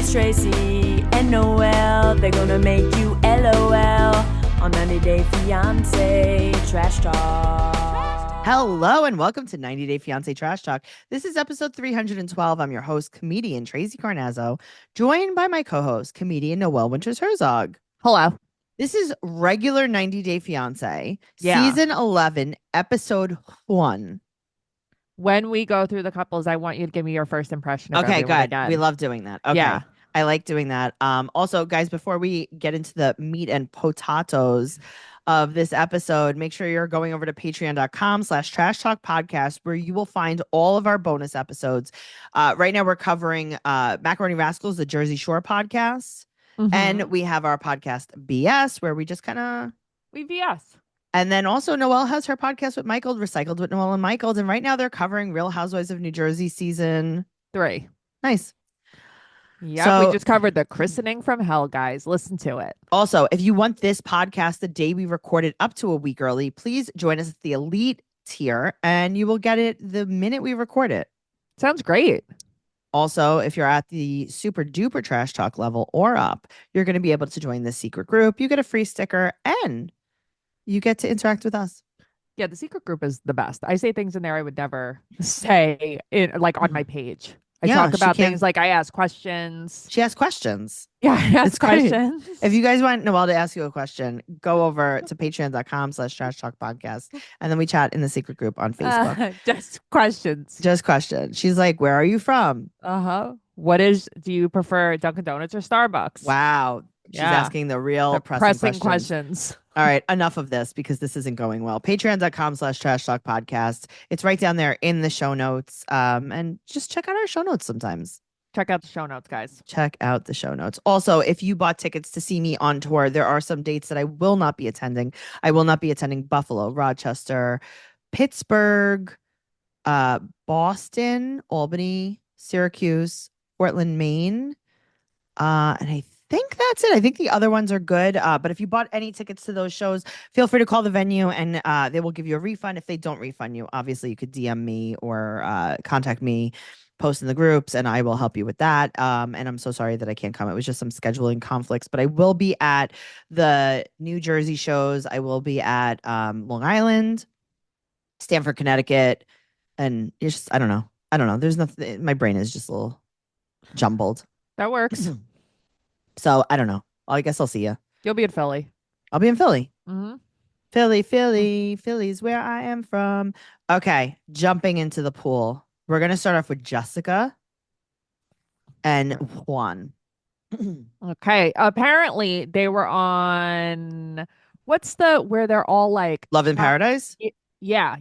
It's Tracey and Noelle. They're gonna make you LOL on 90 Day Fiance Trash Talk. Hello and welcome to 90 Day Fiance Trash Talk. This is episode 312. I'm your host, comedian Tracey Carnazzo, joined by my co-host, comedian Noelle Herzog. Hello. This is regular 90 Day Fiance, Yeah. season 11, episode 1. When we go through the couples, I want you to give me your first impression of Okay, everyone good. again. We love doing that. Okay. Yeah. I like doing that. Also, guys, before we get into the meat and potatoes of this episode, make sure you're going over to patreon.com/trash talk podcast, where you will find all of our bonus episodes. Right now we're covering Macaroni Rascals, the Jersey Shore podcast. And we have our podcast BS, where we just kind of we BS. And then also Noelle has her podcast with Michael, Recycled with Noelle and Michael. And right now they're covering Real Housewives of New Jersey season 3. Nice. Yeah, So, we just covered the christening from hell, guys. Listen to it. Also, if you want this podcast the day we recorded up to a week early, please join us at the elite tier and you will get it the minute we record it. Sounds great. Also, if you're at the super duper trash talk level or up, you're going to be able to join the secret group. You get a free sticker and you get to interact with us. Yeah, the secret group is the best. I say things in there I would never say on my page. I talk about things like I ask questions. She asks questions. Yeah, I ask questions. If you guys want Noelle to ask you a question, go over to patreon.com/trash talk podcast. And then we chat in the secret group on Facebook. Just questions. Just questions. She's like, where are you from? Do you prefer Dunkin' Donuts or Starbucks? Wow. She's asking the real pressing questions. All right, enough of this because this isn't going well. Patreon.com/trash talk podcast. It's right down there in the show notes. And just check out our show notes sometimes. Check out the show notes, guys. Check out the show notes. Also, if you bought tickets to see me on tour, there are some dates that I will not be attending. I will not be attending Buffalo, Rochester, Pittsburgh, Boston, Albany, Syracuse, Portland, Maine. And I think that's it. I think the other ones are good. But if you bought any tickets to those shows, feel free to call the venue and they will give you a refund. If they don't refund you, obviously you could DM me or contact me, post in the groups, and I will help you with that. And I'm so sorry that I can't come. It was just some scheduling conflicts, but I will be at the New Jersey shows. I will be at Long Island, Stamford, Connecticut, and it's just, I don't know. There's nothing. My brain is just a little jumbled. That works. So I don't know. I guess I'll see you. You'll be in Philly. I'll be in Philly. Mm-hmm. Philly's where I am from. Okay, jumping into the pool. We're gonna start off with Jessica and Juan. Okay. Apparently they were on where they're all like Love in Paradise? Yeah.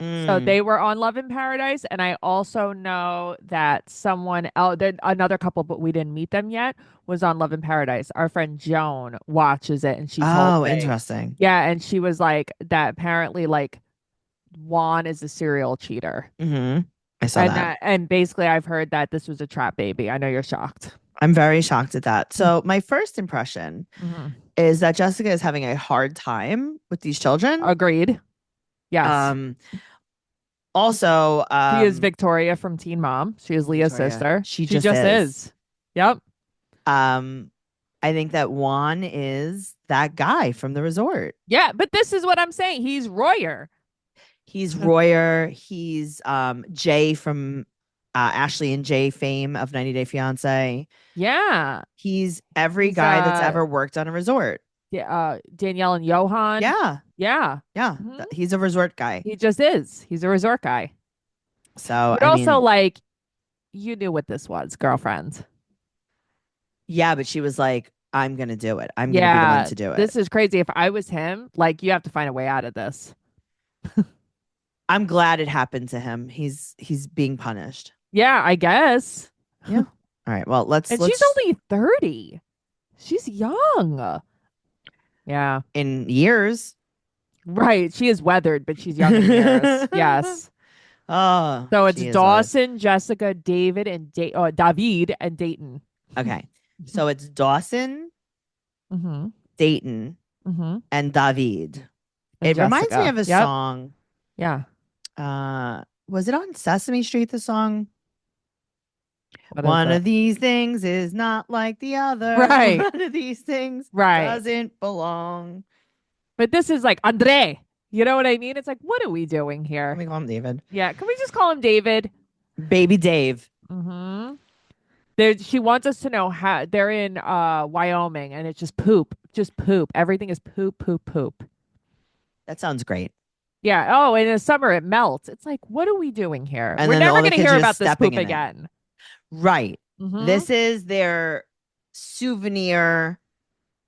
So they were on Love in Paradise, and I also know that someone else, another couple, but we didn't meet them yet, was on Love in Paradise. Our friend Joan watches it, and she told me. Interesting. Yeah, and she was like that. Apparently, like Juan is a serial cheater. Mm-hmm. I saw that. And basically, I've heard that this was a trap baby. I know you're shocked. I'm very shocked at that. So my first impression is that Jessica is having a hard time with these children. Agreed. Yes. Also, she is Victoria from Teen Mom. She is Leah's sister. She just is. Yep. I think that Juan is that guy from the resort. Yeah, but this is what I'm saying. He's Royer. He's Royer. He's Jay from Ashley and Jay fame of 90 Day Fiance. Yeah. He's every guy that's ever worked on a resort. Yeah, Danielle and Johan. Yeah. Mm-hmm. He's a resort guy. He just is. He's a resort guy. So, but also, like, you knew what this was, girlfriend. Yeah, but she was like, I'm gonna do it. I'm gonna be the one to do it. This is crazy. If I was him, like, you have to find a way out of this. I'm glad it happened to him. He's being punished. Yeah, I guess. Yeah. All right. Well, she's only 30. She's young. Yeah. In years. Right. She is weathered, but she's young in years. Yes. Oh. So it's Dawson, Jessica, David, and David and Dayton. Okay. So it's Dawson, Dayton, and David. It reminds me of a song. Yeah. Was it on Sesame Street, the song? What is One it? of these things is not like the other. Right. One of these things Right. doesn't belong. But this is like Andre. You know what I mean? It's like, what are we doing Let here? me call him David. Yeah. Can we just call him David? Baby Dave. Mm-hmm. She wants us to know how they're in Wyoming and it's just poop. Just poop. Everything is poop, poop, poop. That sounds great. Yeah. Oh, in the summer it melts. It's like, what are we doing here? And We're then never all the going to kids hear are just about this stepping poop in it. again. Right. Mm-hmm. This is their souvenir,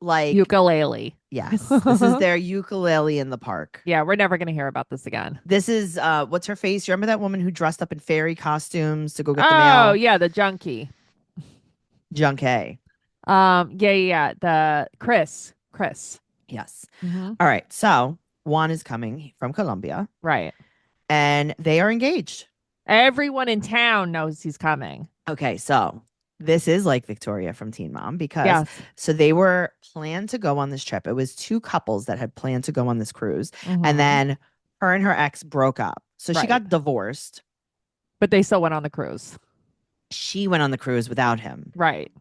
like, Ukulele. yes. This is their ukulele in the park. Yeah, we're never going to hear about this again. This is what's her face? You remember that woman who dressed up in fairy costumes to go get the Oh, mail? yeah, the junkie. Junkie. Yeah. The Chris. Yes. Mm-hmm. All right. So Juan is coming from Colombia Right. and they are engaged. Everyone in town knows he's coming. Okay. So this is like Victoria from Teen Mom because Yes. so they were planned to go on this trip. It was two couples that had planned to go on this cruise. Mhm. And then her and her ex broke up. So she Right. got divorced. But they still went on the cruise. She went on the cruise without him. Right.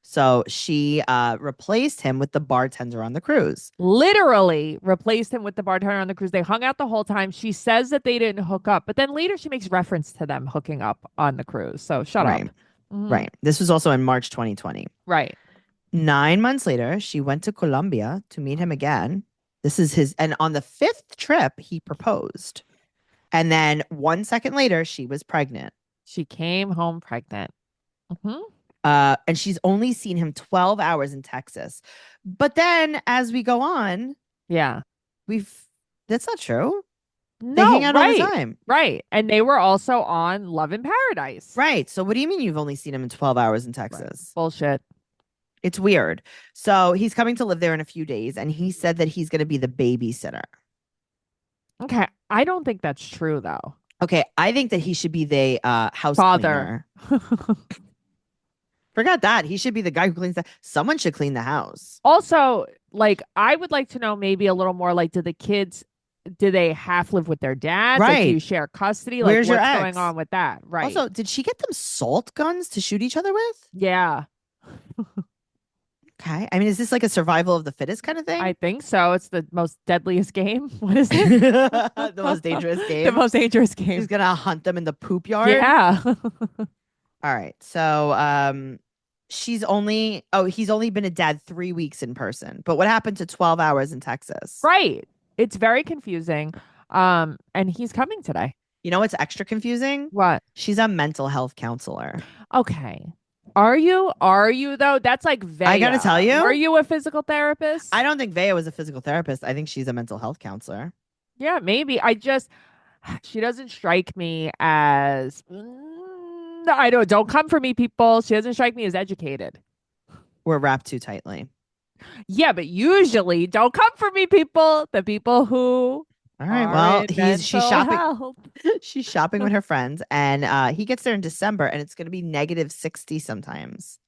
So she replaced him with the bartender on the cruise. Literally replaced him with the bartender on the cruise. They hung out the whole time. She says that they didn't hook up, but then later she makes reference to them hooking up on the cruise. So shut Right. up. Mhm. Right. This was also in March 2020. Right. 9 months later, she went to Colombia to meet him again. This is his, and on the 5th trip, he proposed. And then 1 second later, she was pregnant. She came home pregnant. Mhm. And she's only seen him 12 hours in Texas. But then as we go on, Yeah. that's not true. No, They hang out all right. the time. Right. And they were also on Love in Paradise. Right. So what do you mean you've only seen him in 12 hours in Texas? Bullshit. It's weird. So he's coming to live there in a few days, and he said that he's going to be the babysitter. Okay. I don't think that's true though. Okay, I think that he should be the house Father. cleaner. Forgot that. He should be the guy who cleans the someone should clean the house. Also, like, I would like to know maybe a little more like, do they half live with their dads? Like, do Right. you share custody? Like, Where's your what's ex? going on with that? Right. Also, did she get them salt guns to shoot each other with? Yeah, Okay. I mean, is this like a survival of the fittest kind of thing? I think so. It's the most deadliest game. What is it? The most dangerous game. The most dangerous He's game. gonna hunt them in the poop yard. Yeah. All right. So he's only been a dad 3 weeks in person. But what happened to 12 hours in Texas? Right. It's very confusing. And he's coming today. You know what's extra confusing? What? She's a mental health counselor. Okay. Are you? Are you though? That's like Vea. I gotta tell you. Are you a physical therapist? I don't think Vea was a physical therapist. I think she's a mental health counselor. Yeah, maybe. She doesn't strike me as, don't come for me, people. She doesn't strike me as educated. We're wrapped too tightly. Yeah, but usually don't come for me, people. The people who All right. are Well, in she's mental shopping. health. She's shopping with her friends, and he gets there in December, and it's going to be -60 sometimes.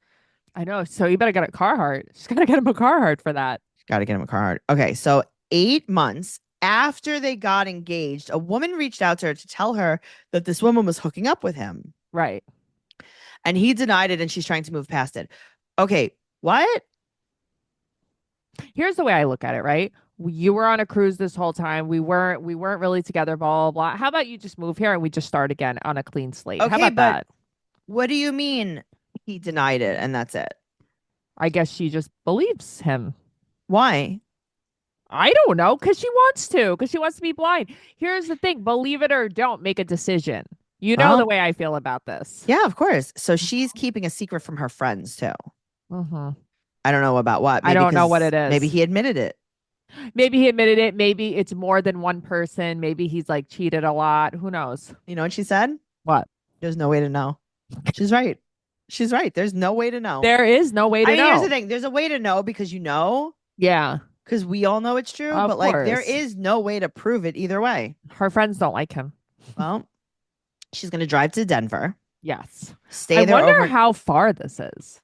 I know. So you better get a Carhartt. She's got to get him a Carhartt for that. Got to get him a card. Okay, so 8 months after they got engaged, a woman reached out to her to tell her that this woman was hooking up with him, Right. and he denied it, and she's trying to move past it. Okay, what? Here's the way I look at it, right? You were on a cruise this whole time. We weren't really together, blah, blah, blah. How about you just move here and we just start again on a clean slate? How Okay, about but that? what do you mean he denied it and that's it? I guess she just believes him. Why? I don't know, because she wants to be blind. Here's the thing, believe it or don't, make a decision. You know Well, the way I feel about this. Yeah, of course. So she's keeping a secret from her friends too. Mm-hmm. I don't know about what. I don't know 'cause what it is. Maybe he admitted it. Maybe he admitted it. Maybe it's more than one person. Maybe he's like cheated a lot. Who knows? You know what she said? What? There's no way to know. She's right. She's right. There's no way to know. There is no way to know. Here's the thing. There's a way to know because you know, Yeah. because we all know it's true. Of But like, there course. is no way to prove it either way. Her friends don't like him. Well, she's gonna drive to Denver, Yes. stay I there wonder over. how far this is.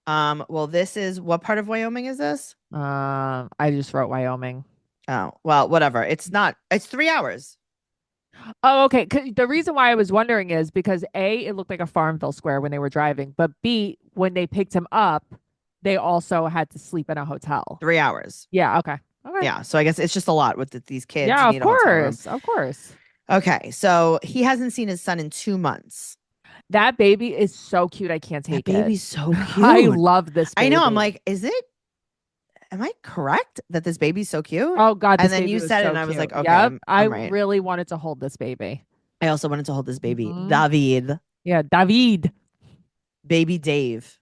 Well, this is what part of Wyoming is this? I just wrote Wyoming. Oh, well, whatever. It's not. It's 3 hours. Oh, okay. 'Cause the reason why I was wondering is because A, it looked like a Farmville square when they were driving, but B, when they picked him up, they also had to sleep in a hotel. 3 hours. Yeah, okay. Okay. Yeah. So I guess it's just a lot with these kids. You Yeah, of need a hotel room. course. Of course. Okay. So he hasn't seen his son in 2 months. That baby is so cute. I can't That take it. baby's so I cute. love this I baby. know. I'm like, am I correct that this baby's so cute? Oh God, And this then baby you was said it so and I was cute. like, okay, Yep. I I'm right. really wanted to hold this baby. I also wanted to hold this baby. Mhm. David. Yeah, David. Baby Dave.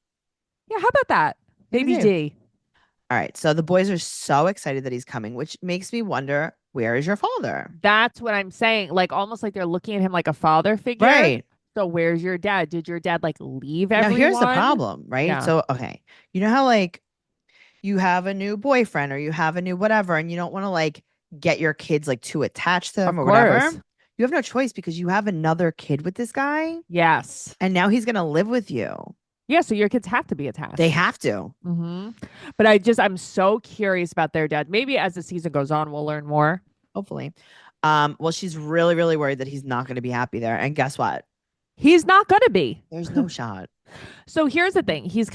Yeah, how about that? Baby Baby Dave. D. All right. So the boys are so excited that he's coming, which makes me wonder, where is your father? That's what I'm saying. Like almost like they're looking at him like a father figure. Right. So where's your dad? Did your dad like leave Now everyone? here's the problem, right? Yeah. So, okay. You know how like you have a new boyfriend or you have a new whatever, and you don't want to like get your kids like too attached to them Of or whatever. course. You have no choice because you have another kid with this guy, Yes. and now he's gonna live with you. Yeah, so your kids have to be attached. They have to. Mm-hmm. But I'm so curious about their dad. Maybe as the season goes on, we'll learn more. Hopefully. Well, she's really, really worried that he's not going to be happy there. And guess what? He's not gonna be. There's no shot. So here's the thing. He's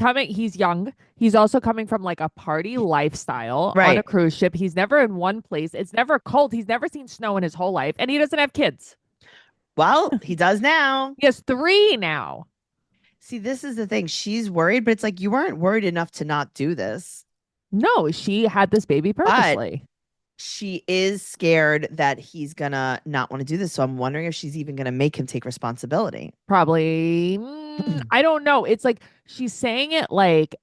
young. He's also coming from like a party lifestyle on a Right. cruise ship. He's never in one place. It's never cold. He's never seen snow in his whole life. And he doesn't have kids. Well, he does now. He has 3 now. See, this is the thing. She's worried, but it's like you weren't worried enough to not do this. No, she had this baby purposely. She is scared that he's gonna not want to do this. So I'm wondering if she's even gonna make him take responsibility. Probably. I don't know. It's like she's saying it like,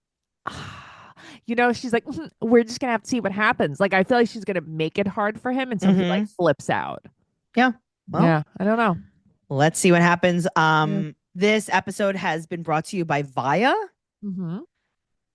she's like, we're just gonna have to see what happens. Like I feel like she's gonna make it hard for him until he like flips out. Yeah. Well, yeah. I don't know. Let's see what happens. This episode has been brought to you by Via. Mm-hmm.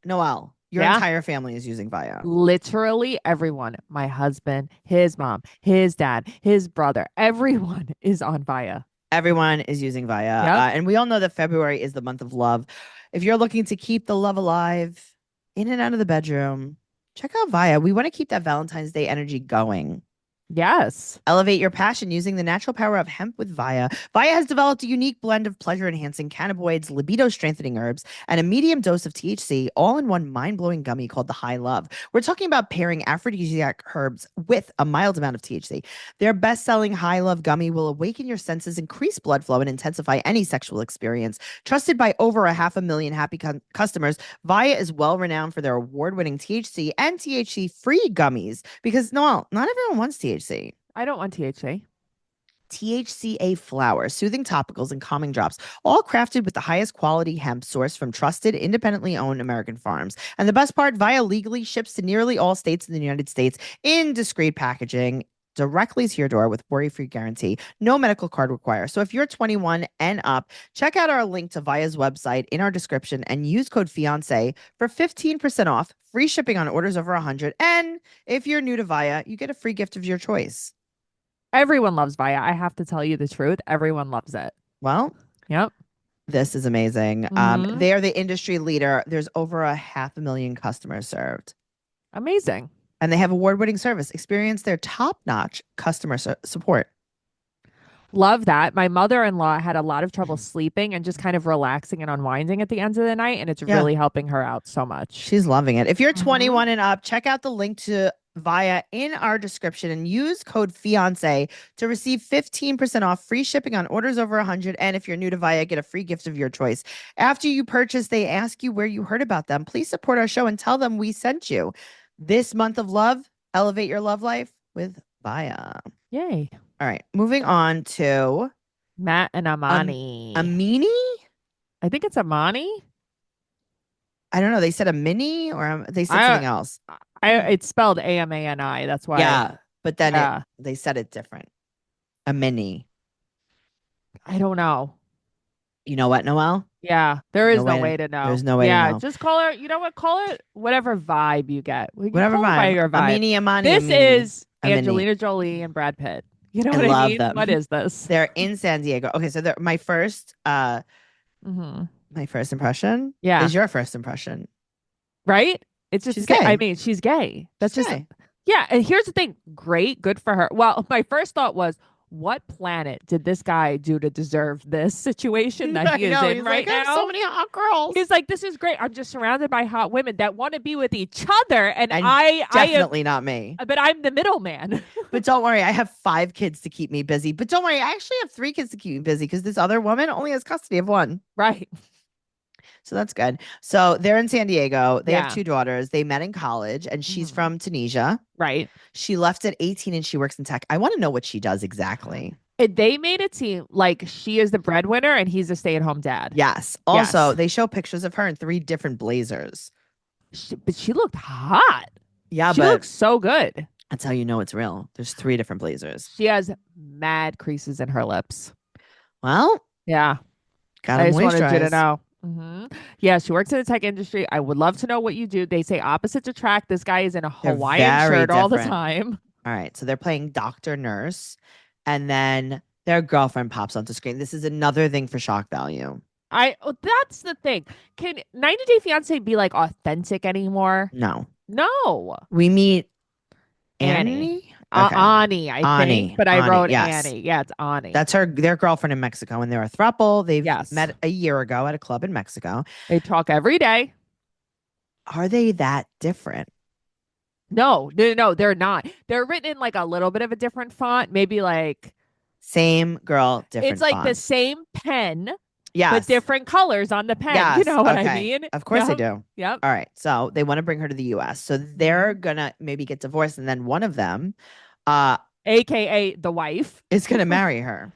Noelle, your entire family is using Via. Literally everyone. My husband, his mom, his dad, his brother, everyone is on Via. Everyone is using Via. Yep. And we all know that February is the month of love. If you're looking to keep the love alive in and out of the bedroom, check out Via. We want to keep that Valentine's Day energy going. Yes. Elevate your passion using the natural power of hemp with Via. Via has developed a unique blend of pleasure-enhancing cannabinoids, libido-strengthening herbs, and a medium dose of THC, all in one mind-blowing gummy called the High Love. We're talking about pairing aphrodisiac herbs with a mild amount of THC. Their best-selling High Love gummy will awaken your senses, increase blood flow, and intensify any sexual experience. Trusted by over 500,000 happy customers, Via is well-renowned for their award-winning THC and THC-free gummies because, Noelle, not everyone wants THC. I don't want THC. THCA flower, soothing topicals, and calming drops, all crafted with the highest quality hemp sourced from trusted, independently owned American farms. And the best part, Via legally ships to nearly all states in the United States in discreet packaging directly to your door with worry-free guarantee. No medical card required. So if you're 21 and up, check out our link to Via's website in our description and use code Fiance for 15% off, free shipping on orders over 100. And if you're new to Via, you get a free gift of your choice. Everyone loves Via. I have to tell you the truth. Everyone loves it. Well, yep. This is amazing. They are the industry leader. There's over 500,000 customers served. Amazing. And they have award-winning service. Experience their top-notch customer support. Love that. My mother-in-law had a lot of trouble sleeping and just kind of relaxing and unwinding at the end of the night, and it's really helping her out so much. She's loving it. If you're 21 and up, check out the link to Via in our description and use code Fiance to receive 15% off, free shipping on orders over 100. And if you're new to Via, get a free gift of your choice. After you purchase, they ask you where you heard about them. Please support our show and tell them we sent you. This month of love, elevate your love life with Via. Yay. All right, moving on to Matt and Amani. Amini? I think it's Amani. I don't know. They said a mini or they said something else. It's spelled Amani. That's why. Yeah, but then they said it different. A mini. I don't know. You know what, Noelle? Yeah, there is no way to know. There's no way to know. Yeah, just call her. You know what? Call it whatever vibe you get. Whatever vibe. Your vibe. Amini, Amani. This Amini. is Angelina Jolie and Brad Pitt. You know what I I mean? them. What is this? They're in San Diego. Okay, so my first my first impression is your first impression. Right? It's just she's gay. I mean, she's gay. That's she's just gay. Yeah, and here's the thing. Great, good for her. Well, my first thought was, what planet did this guy do to deserve this situation that I he is know. in He's right like, I have now? so many hot girls. He's like, this is great. I'm just surrounded by hot women that want to be with each other, and And I am, definitely not me. but I'm the middleman. But don't worry, I have 5 kids to keep me busy. But don't worry, I actually have 3 kids to keep me busy because this other woman only has custody of 1. Right. So that's good. So they're in San Diego. They have Yeah. 2 daughters. They met in college, and she's Mhm. from Tunisia. Right. She left at 18 and she works in tech. I want to know what she does exactly. And they made it seem like she is the breadwinner and he's a stay-at-home dad. Yes. Also, Yes. they show pictures of her in 3 different blazers. But she looked hot. Yeah, She but looks so good. that's how you know it's real. There's 3 different blazers. She has mad creases in her lips. Well, Yeah. gotta I just wanted you to moisturize. know. Yeah, she works in the tech industry. I would love to know what you do. They say opposites attract. This guy is in a They're Hawaiian very shirt all the different. time. All right. So they're playing doctor nurse, and then their girlfriend pops onto screen. This is another thing for shock value. That's the thing. Can 90 Day Fiance be like authentic anymore? No. No. We meet Annie. Annie. Okay. Ani, I Ani, think, but I Ani, wrote yes. Annie. Yeah, it's Ani. That's their girlfriend in Mexico, and they're a throuple. They've Yes. met a year ago at a club in Mexico. They talk every day. Are they that different? No, they're not. They're written in like a little bit of a different font. Maybe like Same girl, different it's like the font. same pen, Yes. but different colors on the pen. Yes. You know what I Okay. mean? Of course I Yep. do. Yep. All right. So they want to bring her to the US. So they're gonna maybe get divorced, and then one of them AKA the wife. is gonna marry her.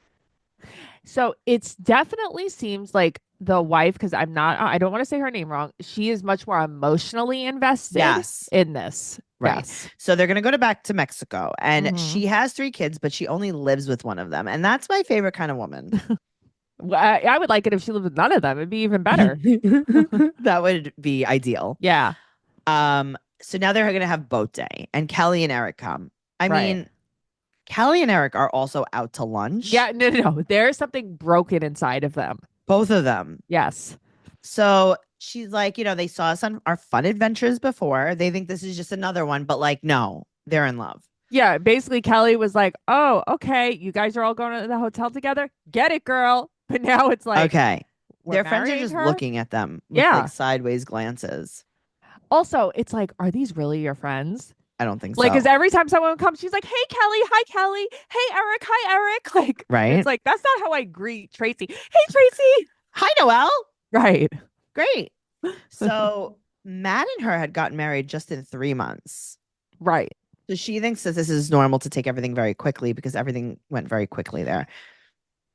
So it's definitely seems like the wife, because I don't want to say her name wrong. She is much more emotionally invested Yes. in this. Right. Yes. So they're gonna go back to Mexico, and Mhm. she has 3 kids, but she only lives with one of them. And that's my favorite kind of woman. Well, I would like it if she lived with none of them. It'd be even better. That would be ideal. Yeah. So now they're gonna have boat day, and Kelly and Eric come. I Right. mean, Kelly and Eric are also out to lunch. Yeah. No. There's something broken inside of them. Both of them. Yes. So she's like, they saw us on our fun adventures before. They think this is just another one, but like, no, they're in love. Yeah. Basically, Kelly was like, oh, okay. You guys are all going to the hotel together. Get it, girl. But now it's like, Okay. we're Their friends are marrying just her? looking at them with Yeah. like sideways glances. Also, it's like, are these really your friends? I don't think Like, so. because every time someone comes, she's like, hey, Kelly. Hi, Kelly. Hey, Eric. Hi, Eric. Like, Right? it's like, that's not how I greet Tracy. Hey, Tracy. Hi, Noelle. Right. Great. So Matt and her had gotten married just in 3 months. Right. So she thinks that this is normal to take everything very quickly because everything went very quickly there.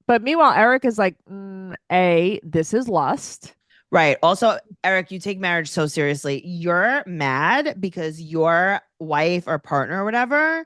But meanwhile, Eric is like, this is lust. Right. Also, Eric, you take marriage so seriously. You're mad because your wife or partner or whatever,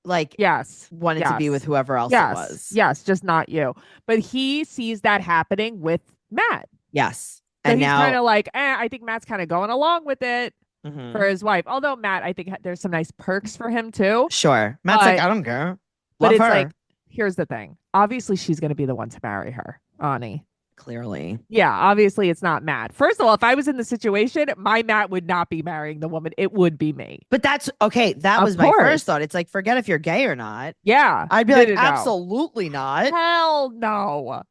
like, Yes. wanted to be with whoever else yes. it was. Yes. Just not you. But he sees that happening with Matt. Yes. So And he's now, kind of like, I think Matt's kind of going along with it Mhm. for his wife. Although Matt, I think there's some nice perks for him too. Sure. Matt's like, But- I don't care. But Love it's her. like, here's the thing. Obviously, she's going to be the one to marry her, Ani. Clearly. Yeah, obviously it's not Matt. First of all, if I was in the situation, my Matt would not be marrying the woman. It would be me. But that's okay. That Of was my course. first thought. It's like, forget if you're gay or not. Yeah. I'd be No, like, no, no. absolutely not. Hell no.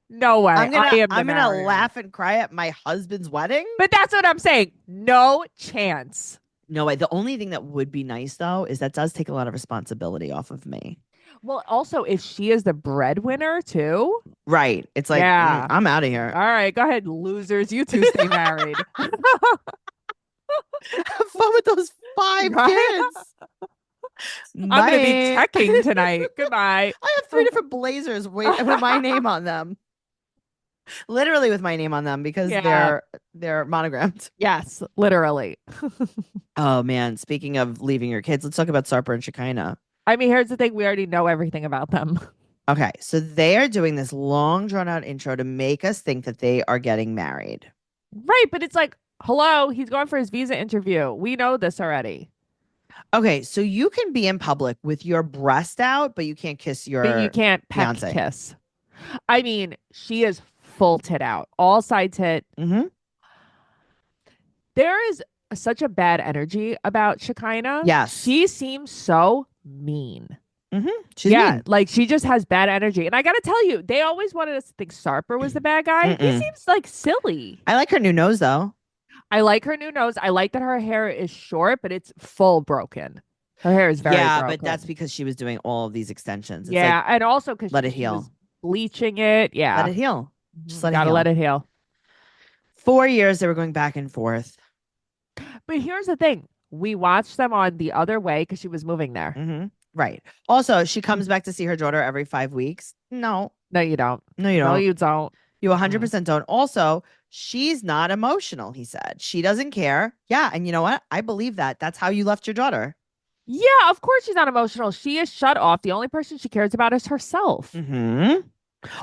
No way. I'm I am gonna marrying her. laugh and cry at my husband's wedding. But that's what I'm saying. No chance. No way. The only thing that would be nice though is that does take a lot of responsibility off of me. Well, also, if she is the breadwinner too. Right. It's like, Yeah. I'm out of here. All right, go ahead, losers. You two stay married. Have fun with those 5 Right? kids. I'm going to be Bye. checking tonight. Goodbye. I have 3 different blazers with my name on them. Literally with my name on them because Yeah. they're monogrammed. Yes, literally. Oh man, speaking of leaving your kids, let's talk about Sarper and Shekinah. I mean, here's the thing. We already know everything about them. Okay, so they are doing this long drawn out intro to make us think that they are getting married. Right. But it's like, hello, he's going for his visa interview. We know this already. Okay, so you can be in public with your breast out, but you can't kiss your But you can't peck fiance. kiss. I mean, she is full tit out, all side tit. Mhm. There is such a bad energy about Shekinah. Yes. She seems so mean. She's mean. like she just has bad energy. And I gotta tell you, they always wanted us to think Sarper was the bad guy. He Mm-mm. seems like silly. I like her new nose though. I like her new nose. I like that her hair is short, but it's full broken. Her hair is very Yeah, broken. but that's because she was doing all of these extensions. It's yeah, like, and also because let it she heal. was bleaching it. Yeah, let it heal. Just let it gotta heal. let it heal. 4 years they were going back and forth. But here's the thing: we watched them on The Other Way because she was moving there. Right. Also, she comes back to see her daughter every 5 weeks. No, No, you don't. no, you No, don't. you don't. You 100% don't. Also, she's not emotional, he said. She doesn't care. Yeah. And you know what? I believe that. That's how you left your daughter. Yeah, of course she's not emotional. She is shut off. The only person she cares about is herself.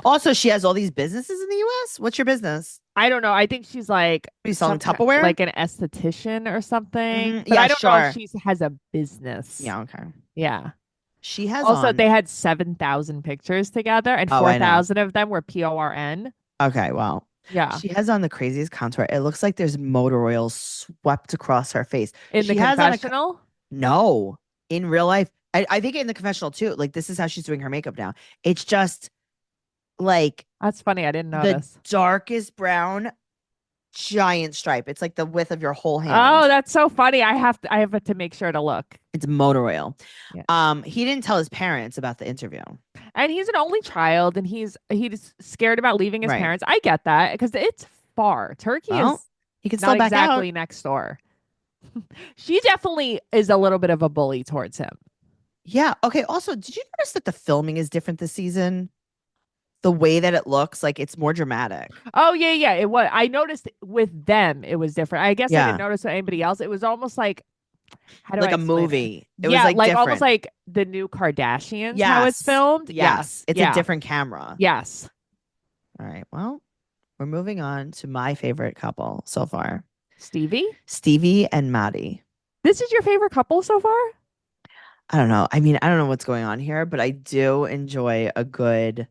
Also, she has all these businesses in the US. What's your business? I don't know. I think she's like Are you selling some Tupperware? like an esthetician or something. But Yeah, I don't know sure. if she has a business. Yeah, okay. Yeah. She has Also, on. they had 7,000 pictures together, and Oh, I know. 4,000 of them were PORN. Okay, well, Yeah. she has on the craziest contour. It looks like there's motor oil swept across her face. In She the has on a confessional? No, in real life. I think in the confessional too. Like this is how she's doing her makeup now. It's just like That's funny. I didn't the notice. darkest brown giant stripe. It's like the width of your whole hand. Oh, that's so funny. I have to make sure to look. It's motor oil. Yeah. He didn't tell his parents about the interview. And he's an only child, and he's scared about leaving his Right. parents. I get that because it's far. Turkey Well, is he can still not back exactly out. next door. She definitely is a little bit of a bully towards him. Yeah. Okay. Also, did you notice that the filming is different this season? The way that it looks, like it's more dramatic. Oh yeah, yeah. It was. I noticed with them it was different. I guess I Yeah. didn't notice with anybody else. It was almost like how do Like I a explain it? movie. It Yeah, was like almost different. like the new Kardashians. How it's filmed. Yes. It's yeah. a different camera. Yes. All right. Well, we're moving on to my favorite couple so far. Stevie and Maddie. This is your favorite couple so far? I don't know. I mean, I don't know what's going on here, but I do enjoy a good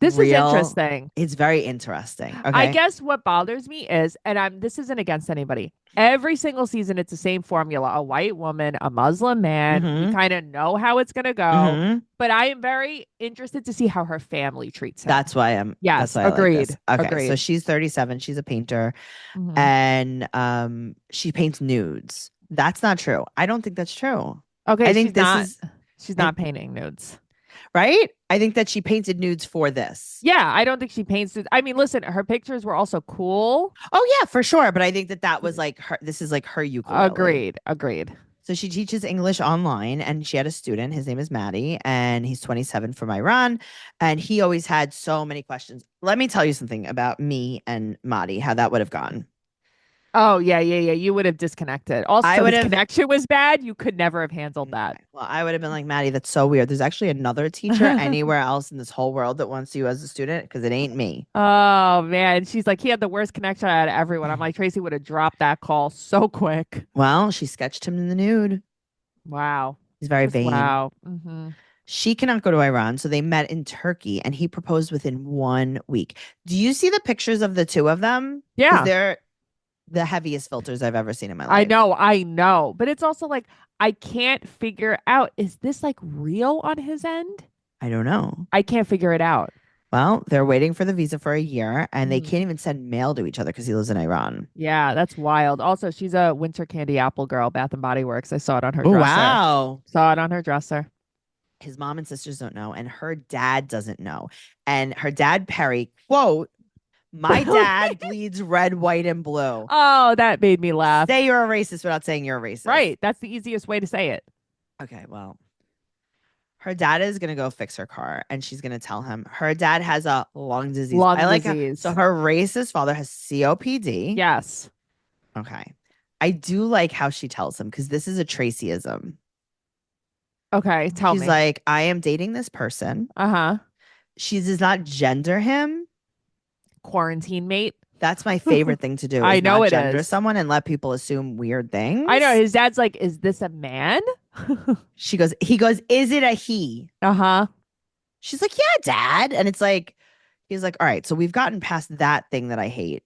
This is interesting. It's very interesting. Okay. I guess what bothers me is, and this isn't against anybody. Every single season, it's the same formula: a white woman, a Muslim man. We kind of know how it's gonna go, but I am very interested to see how her family treats him. That's why I'm. Yes, that's why agreed. I like this. Okay, agreed. so she's 37. She's a painter, and she paints nudes. That's not true. I don't think that's true. Okay, I think she's not painting nudes. Right? I think that she painted nudes for this. Yeah, I don't think she paints nudes. I mean, listen, her pictures were also cool. Oh yeah, for sure. But I think that was like her. This is like her ukulele. Agreed. So she teaches English online, and she had a student. His name is Maddie, and he's 27 from Iran. And he always had so many questions. Let me tell you something about me and Maddie, how that would have gone. Oh, yeah. You would have disconnected. Also, I would the have- connection was bad. You could never have handled that. Well, I would have been like, Maddie, that's so weird. There's actually another teacher anywhere else in this whole world that wants you as a student because it ain't me. Oh, man. She's like, he had the worst connection out of everyone. I'm like, Tracey would have dropped that call so quick. Well, she sketched him in the nude. Wow. He's very vain. Wow. She cannot go to Iran, so they met in Turkey, and he proposed within 1 week. Do you see the pictures of the two of them? Yeah. They're the heaviest filters I've ever seen in my life. I know. But it's also like, I can't figure out, is this like real on his end? I don't know. I can't figure it out. Well, they're waiting for the visa for a year, and they can't even send mail to each other because he lives in Iran. Yeah, that's wild. Also, she's a winter candy apple girl, Bath and Body Works. I saw it on her dresser. Wow. Saw it on her dresser. His mom and sisters don't know, and her dad doesn't know. And her dad, Perry, quote, "My dad bleeds red, white, and blue." Oh, that made me laugh. Say you're a racist without saying you're a racist. Right. That's the easiest way to say it. Okay, well, her dad is going to go fix her car, and she's going to tell him her dad has a lung disease. Lung I like disease. So her racist father has COPD. Yes. Okay. I do like how she tells him because this is a Tracyism. Okay, tell me. She's like, I am dating this person. Uh-huh. She does not gender him. Quarantine mate. That's my favorite thing to do. I know not it gender is. someone and let people assume weird things. I know. His dad's like, is this a man? He goes, is it a he? Uh-huh. She's like, yeah, dad. And it's like, he's like, all right, so we've gotten past that thing that I hate.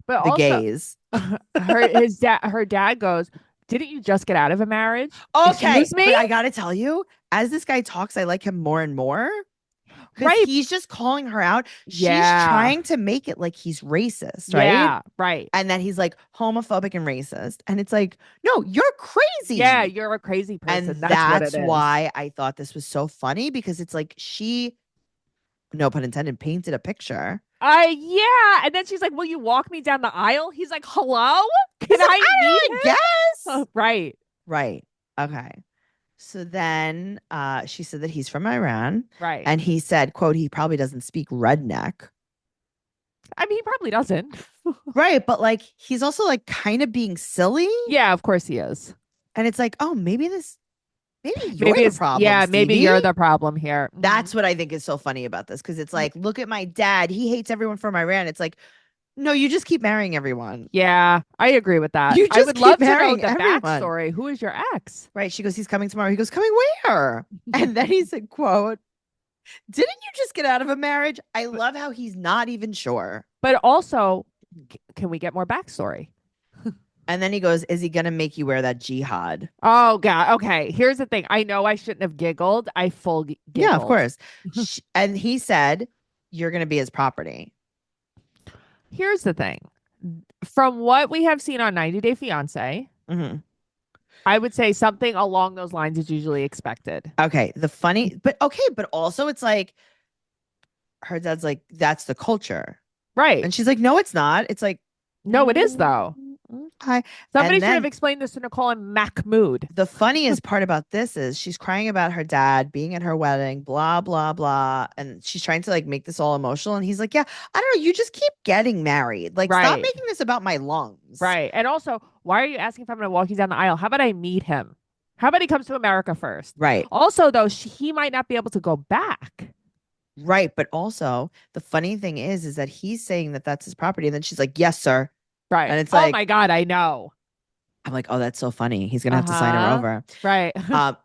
But The also, gays. her dad goes, didn't you just get out of a marriage? Okay, Excuse me? but I gotta tell you, as this guy talks, I like him more and more because Right. he's just calling her out. She's Yeah. trying to make it like he's racist, right? Yeah, right. And then he's like homophobic and racist. And it's like, no, you're crazy. Yeah, you're a crazy person. And That's what it that's is. why I thought this was so funny because it's like she, no pun intended, painted a picture. Yeah. And then she's like, will you walk me down the aisle? He's like, hello? Can He's like, I I meet don't him? know, I guess. Right. Right. Okay. So then she said that he's from Iran. Right. And he said, quote, he probably doesn't speak redneck. I mean, he probably doesn't. Right. But like, he's also like kind of being silly. Yeah, of course he is. And it's like, oh, maybe you're Maybe the it's problem. yeah, maybe Stevie. you're the problem here. Mhm. That's what I think is so funny about this. Cause it's like, look at my dad. He hates everyone from Iran. It's like, no, you just keep marrying everyone. Yeah, I agree with that. You I just would keep love to know marrying the everyone. backstory. Who is your ex? Right. She goes, he's coming tomorrow. He goes, coming where? And then he said, quote, didn't you just get out of a marriage? I love how he's not even sure. But also, can we get more backstory? And then he goes, is he going to make you wear that jihad? Oh God. Okay. Here's the thing. I know I shouldn't have giggled. I full giggled. Yeah, of course. And he said, you're going to be his property. Here's the thing. From what we have seen on 90 Day Fiance, Mm-hmm. I would say something along those lines is usually expected. Okay. But also it's like, her dad's like, that's the culture. Right. And she's like, no, it's not. It's like, No, it is though. Hi. Somebody And should have then- explained this to Nicole and Mahmood. The funniest part about this is she's crying about her dad being at her wedding, blah, blah, blah. And she's trying to like make this all emotional. And he's like, yeah, I don't know. You just keep getting married. Like, stop Right. making this about my lungs. Right. And also, why are you asking if I'm going to walk you down the aisle? How about I meet him? How about he comes to America first? Right. Also, though, he might not be able to go back. Right. But also, the funny thing is that he's saying that that's his property. And then she's like, yes, sir. Right. And it's oh like, my God, I know. I'm like, oh, that's so funny. He's going to have to sign her Uh-huh. over. Right.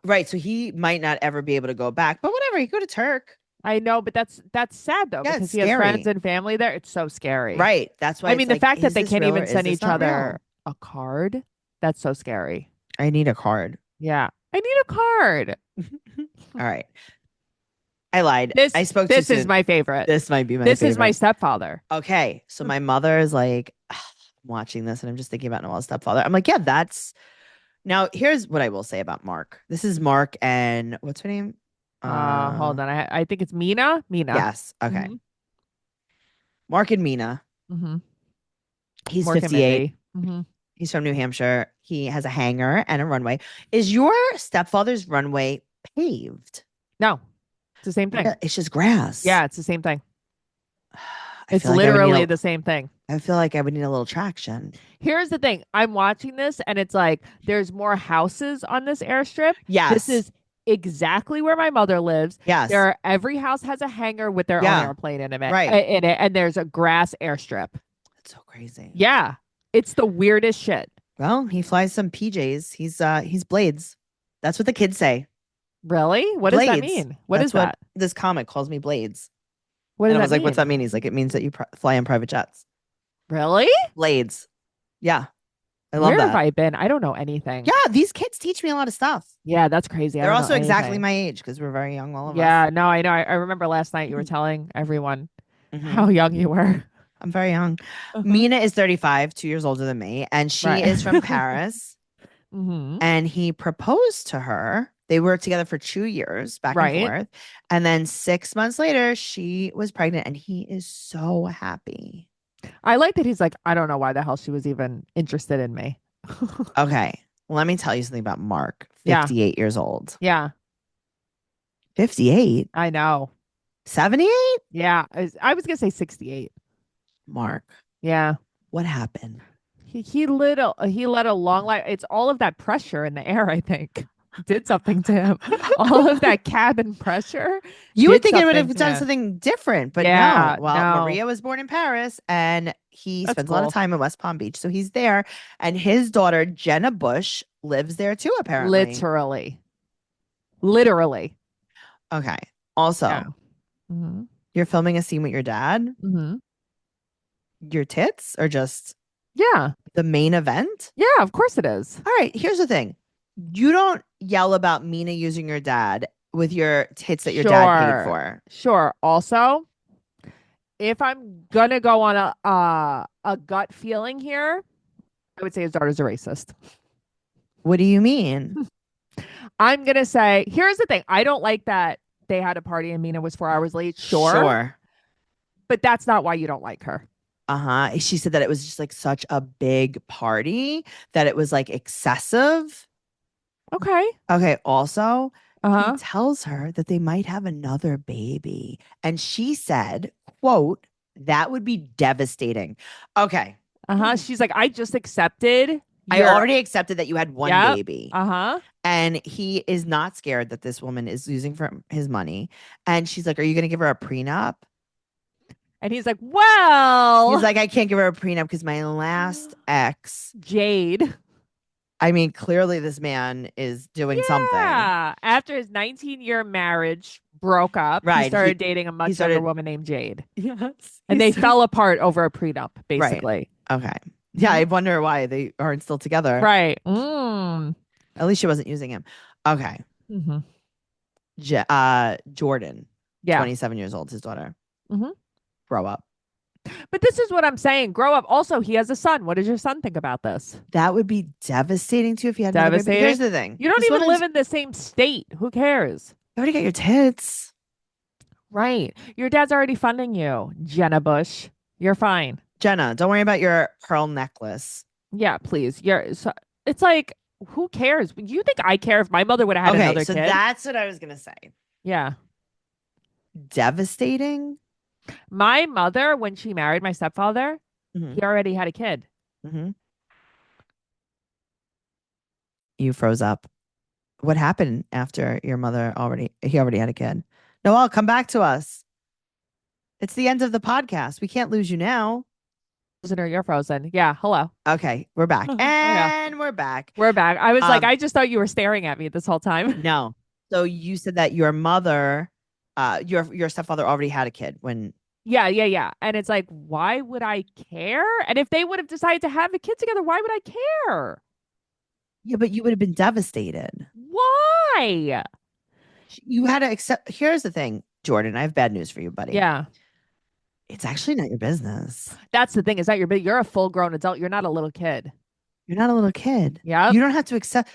Right. So he might not ever be able to go back, but whatever. He could go to Turk. I know, but that's sad though, Yeah, because it's he has scary. friends and family there. It's so scary. Right. That's why I it's mean, the like, fact that is they this can't real or even is send this each not real? other a card, that's so scary. I need a card. Yeah. I need a card. All right. I lied. This I spoke too This is soon. my favorite. This might be my This is my favorite. stepfather. Okay. So my mother is like, I'm watching this and I'm just thinking about Noelle's stepfather. I'm like, yeah, that's now here's what I will say about Mark. This is Mark and what's her name? Hold on. I think it's Mina. Yes. Okay. Mhm. Mark and Mina. Mm-hmm. He's Mork and 58. Mindy. Mhm. He's from New Hampshire. He has a hangar and a runway. Is your stepfather's runway paved? No, it's the same thing. It's just grass. Yeah, it's the same thing. I It's feel like I would need literally a- the same thing. I feel like I would need a little traction. Here's the thing. I'm watching this and it's like there's more houses on this airstrip. Yes. This is exactly where my mother lives. Yes. Every house has a hangar with their Yeah. own airplane in it. Right. In it, and there's a grass airstrip. That's so crazy. Yeah. It's the weirdest shit. Well, he flies some PJs. He's Blades. That's what the kids say. Really? What does that Blades. mean? What That's is that? This comic calls me Blades. What does And I that was like, mean? what's that mean? He's like, it means that you fly in private jets. Really? Blades. Yeah. I love Where that. have I been? I don't know anything. Yeah, these kids teach me a lot of stuff. Yeah, that's crazy. I They're don't know also exactly anything. my age because we're very young, all of us. Yeah, no, I know. I remember last night you were telling everyone Mhm. how young you were. I'm very young. Mina is 35, 2 years older than me, and she Right. is from Paris. Mm-hmm. And he proposed to her. They were together for 2 years, back Right. and forth. And then 6 months later, she was pregnant, and he is so happy. I like that he's like, I don't know why the hell she was even interested in me. Okay, let me tell you something about Mark, Yeah. 58 years old. Yeah, 58? I know. 78? Yeah, I was gonna say 68. Mark, Yeah, what happened? he led a long life. It's all of that pressure in the air. I think did something to him. All of that cabin pressure. You would did think it would something have to done him. something different, but Yeah, no. Well, no. Maria was born in Paris and he That's spends a lot cool. of time in West Palm Beach. So he's there. And his daughter, Jenna Bush, lives there too, apparently. Literally. Okay. Also, Yeah. Mm-hmm. you're filming a scene with your dad. Mm-hmm. Your tits or just Yeah. The main event? Yeah, of course it is. All right, here's the thing. You don't yell about Mina using your dad with your tits that your dad paid Sure. for. Sure. Also, if I'm gonna go on a gut feeling here, I would say his daughter's a racist. What do you mean? I'm gonna say, here's the thing. I don't like that they had a party and Mina was 4 hours late. Sure. But that's not why you don't like her. Uh-huh. She said that it was just like such a big party that it was like excessive. Okay. Okay. Also, he Uh-huh. tells her that they might have another baby. And she said, quote, that would be devastating. Okay. Uh-huh. She's like, I just accepted I your already accepted that you had one Yep. baby. Uh-huh. And he is not scared that this woman is using for his money. And she's like, are you going to give her a prenup? And he's like, well, He's like, I can't give her a prenup because my last ex, Jade. I mean, clearly this man is doing something. Yeah. After his 19-year marriage broke up, he Right. started dating a much started- younger woman named Jade. Yes. And they fell apart over a prenup, basically. Okay. Yeah, I wonder why they aren't still together. Right. Mm. At least she wasn't using him. Okay. Mm-hmm. Jordan, Yeah. 27 years old, his daughter. Mhm. Grow up. But this is what I'm saying. Grow up. Also, he has a son. What does your son think about this? That would be devastating too if you had another baby. Devastating. Here's the thing. You don't This even woman's- live in the same state. Who cares? You already got your tits. Right. Your dad's already funding you, Jenna Bush. You're fine. Jenna, don't worry about your pearl necklace. Yeah, please. It's like, who cares? You think I care if my mother would have had another so kid? that's what I was gonna say. Yeah. Devastating. My mother, when she married my stepfather, Mhm. he already had a kid. Mm-hmm. You froze up. What happened after your mother he already had a kid? Noelle, come back to us. It's the end of the podcast. We can't lose you now. Listener, you're frozen. Yeah. Hello. Okay, we're back. Oh, yeah. And we're back. We're back. I was like, Um, I just thought you were staring at me this whole time. No. So you said that your mother, your stepfather already had a kid when Yeah. And it's like, why would I care? And if they would have decided to have a kid together, why would I care? yeah, but you would have been devastated. Why? You had to accept. Here's the thing, Jordan. I have bad news for you, buddy. Yeah. It's actually not your business. That's the thing. Is that you're a full grown adult. You're not a little kid. You're not a little kid. Yeah. You don't have to accept.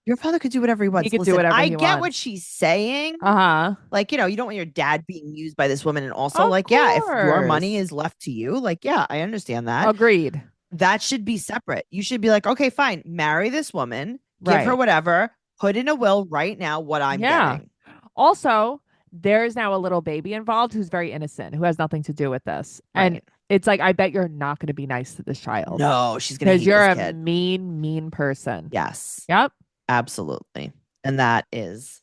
Your father could do whatever he wants. He could do Listen, whatever I he get wants. what she's saying. Uh-huh. Like, you don't want your dad being used by this woman. And also, Of yeah, if your money course. is left to you, like, yeah, I understand that. Agreed. That should be separate. You should be like, okay, fine, marry this woman, give her Right. whatever, put in a will right now what I'm Yeah. getting. Also, there's now a little baby involved who's very innocent, who has nothing to do with this. And Right. it's like, I bet you're not going to be nice to this child. No, she's gonna Because hate you're this a kid. mean person. Yes, Yep. absolutely. And that is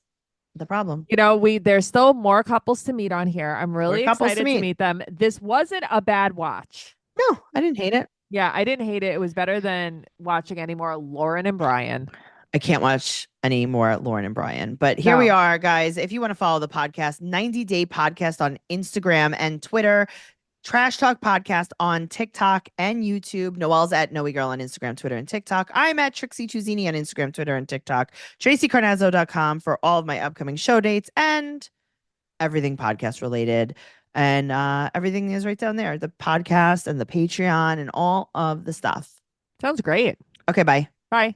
the problem. There's still more couples to meet on here. I'm really couples to excited to meet. meet them. This wasn't a bad watch. No, I didn't hate it. Yeah, I didn't hate it. It was better than watching any more Lauren and Brian. I can't watch any more Lauren and Brian. But here we No. are, guys. If you want to follow the podcast, 90 Day Podcast on Instagram and Twitter, Trash Talk Podcast on TikTok and YouTube. Noelle's at Noe Girl on Instagram, Twitter, and TikTok. I'm at Trixie Tuzini on Instagram, Twitter, and TikTok. TraceyCarnazzo.com for all of my upcoming show dates and everything podcast related. And everything is right down there. The podcast and the Patreon and all of the stuff. Sounds great. Okay, bye. Bye.